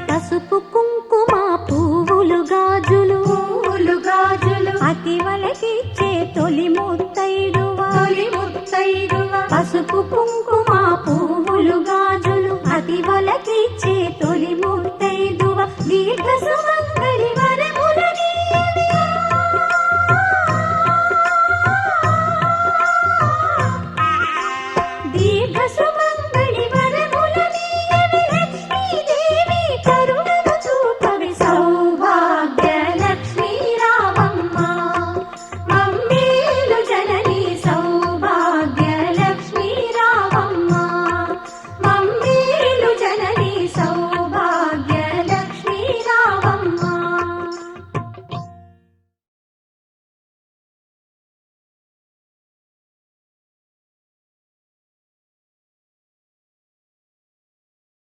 పసుపు కుంకుమ పువ్వులు గాజులు అతివలకిచ్చే తొలి ముత్తైదువ పసుపు కుంకుమ పువ్వులు గాజులు అతివలకిచ్చే తొలి ముత్తైదువ దీర్ఘ